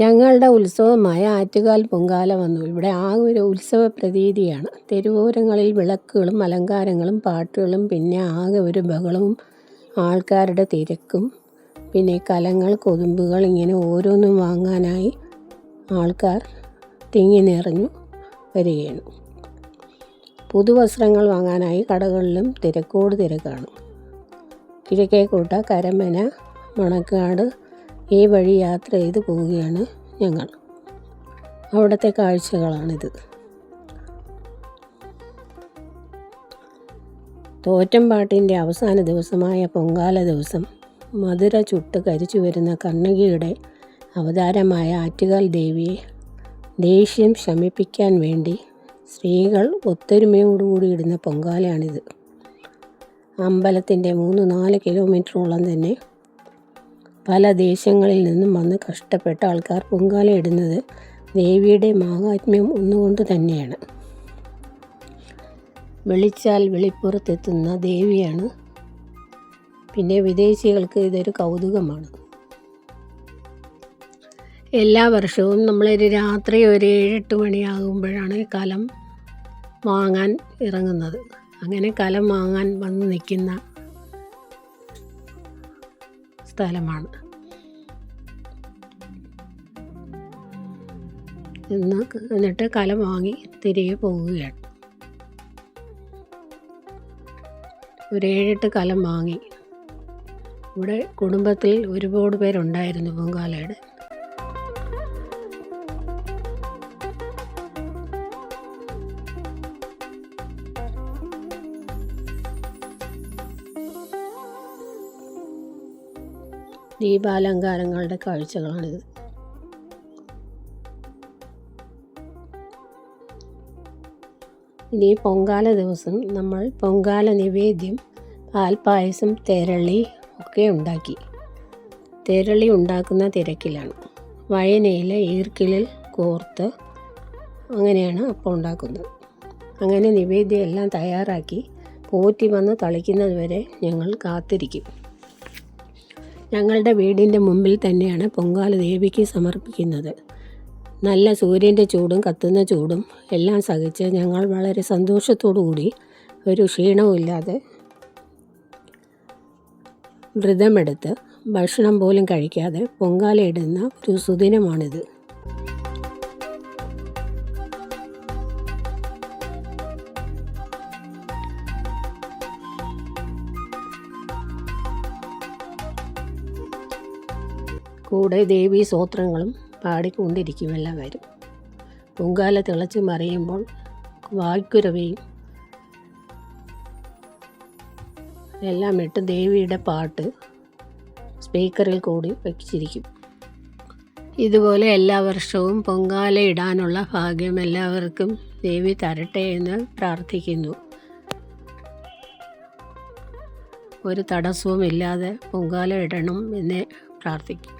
ഞങ്ങളുടെ ഉത്സവമായ ആറ്റുകാൽ പൊങ്കാല വന്നു. ഇവിടെ ആകെ ഒരു ഉത്സവ പ്രതീതിയാണ്. തെരുവോരങ്ങളിൽ വിളക്കുകളും അലങ്കാരങ്ങളും പാട്ടുകളും പിന്നെ ആകെ ഒരു ബഹളവും ആൾക്കാരുടെ തിരക്കും. പിന്നെ കലങ്ങൾ, കൊതുമ്പുകൾ ഇങ്ങനെ ഓരോന്നും വാങ്ങാനായി ആൾക്കാർ തിങ്ങി നിറഞ്ഞു വരികയാണ്. പുതുവസ്ത്രങ്ങൾ വാങ്ങാനായി കടകളിലും തിരക്കോട് തിരക്കാണ്. കിഴക്കേക്കോട്ട, കരമന, മണക്കാട് ഈ വഴി യാത്ര ചെയ്ത് പോവുകയാണ് ഞങ്ങൾ. അവിടുത്തെ കാഴ്ചകളാണിത്. തോറ്റമ്പാട്ടിൻ്റെ അവസാന ദിവസമായ പൊങ്കാല ദിവസം മധുര ചുട്ട് കരിച്ചു വരുന്ന കണ്ണകിയുടെ അവതാരമായ ആറ്റുകാൽ ദേവിയെ ദേഷ്യം ശമിപ്പിക്കാൻ വേണ്ടി സ്ത്രീകൾ ഒത്തൊരുമയോടുകൂടി ഇടുന്ന പൊങ്കാലയാണിത്. അമ്പലത്തിൻ്റെ 3-4 കിലോമീറ്ററോളം തന്നെ പല ദേശങ്ങളിൽ നിന്നും വന്ന് കഷ്ടപ്പെട്ട ആൾക്കാർ പൊങ്കാല ഇടുന്നത് ദേവിയുടെ മാഹാത്മ്യം ഒന്നുകൊണ്ട് തന്നെയാണ്. വിളിച്ചാൽ വെളിപ്പുറത്തെത്തുന്ന ദേവിയാണ്. പിന്നെ വിദേശികൾക്ക് ഇതൊരു കൗതുകമാണ്. എല്ലാ വർഷവും നമ്മളൊരു രാത്രി ഒരു 7-8 മണിയാകുമ്പോഴാണ് കലം വാങ്ങാൻ ഇറങ്ങുന്നത്. അങ്ങനെ കലം വാങ്ങാൻ വന്ന് നിൽക്കുന്ന സ്ഥലമാണ്. എന്നിട്ട് കലം വാങ്ങി തിരികെ പോവുകയാണ്. ഒരു 7-8 കലം വാങ്ങി. ഇവിടെ കുടുംബത്തിൽ ഒരുപാട് പേരുണ്ടായിരുന്നു പൊങ്കാലയുടെ. ദീപാലങ്കാരങ്ങളുടെ കാഴ്ചകളാണിത്. ഇനി പൊങ്കാല ദിവസം നമ്മൾ പൊങ്കാല നിവേദ്യം പാൽപ്പായസം, തെരളി ഒക്കെ ഉണ്ടാക്കി. തെരളി ഉണ്ടാക്കുന്ന തിരക്കിലാണ്. വയനയില ഈർക്കിലിൽ കോർത്ത് അങ്ങനെയാണ് അപ്പം ഉണ്ടാക്കുന്നത്. അങ്ങനെ നിവേദ്യം എല്ലാം തയ്യാറാക്കി പോറ്റി വന്ന് തളിക്കുന്നത് വരെ ഞങ്ങൾ കാത്തിരിക്കും. ഞങ്ങളുടെ വീടിൻ്റെ മുമ്പിൽ തന്നെയാണ് പൊങ്കാല ദേവിക്ക് സമർപ്പിക്കുന്നത്. നല്ല സൂര്യൻ്റെ ചൂടും കത്തുന്ന ചൂടും എല്ലാം സഹിച്ച് ഞങ്ങൾ വളരെ സന്തോഷത്തോടു കൂടി ഒരു ക്ഷീണവുമില്ലാതെ വ്രതമെടുത്ത് ഭക്ഷണം പോലും കഴിക്കാതെ പൊങ്കാല ഇടുന്ന ഒരു സുദിനമാണിത്. കൂടെ ദേവീ സ്തോത്രങ്ങളും പാടിക്കൊണ്ടിരിക്കും എല്ലാവരും. പൊങ്കാല തിളച്ച് മറിയുമ്പോൾ വായ്ക്കുരവയും എല്ലാം ഇട്ട് ദേവിയുടെ പാട്ട് സ്പീക്കറിൽ കൂടി വച്ചിരിക്കും. ഇതുപോലെ എല്ലാ വർഷവും പൊങ്കാല ഇടാനുള്ള ഭാഗ്യം എല്ലാവർക്കും ദേവി തരട്ടെ എന്ന് പ്രാർത്ഥിക്കുന്നു. ഒരു തടസ്സവും ഇല്ലാതെ പൊങ്കാല ഇടണം എന്ന് പ്രാർത്ഥിക്കും.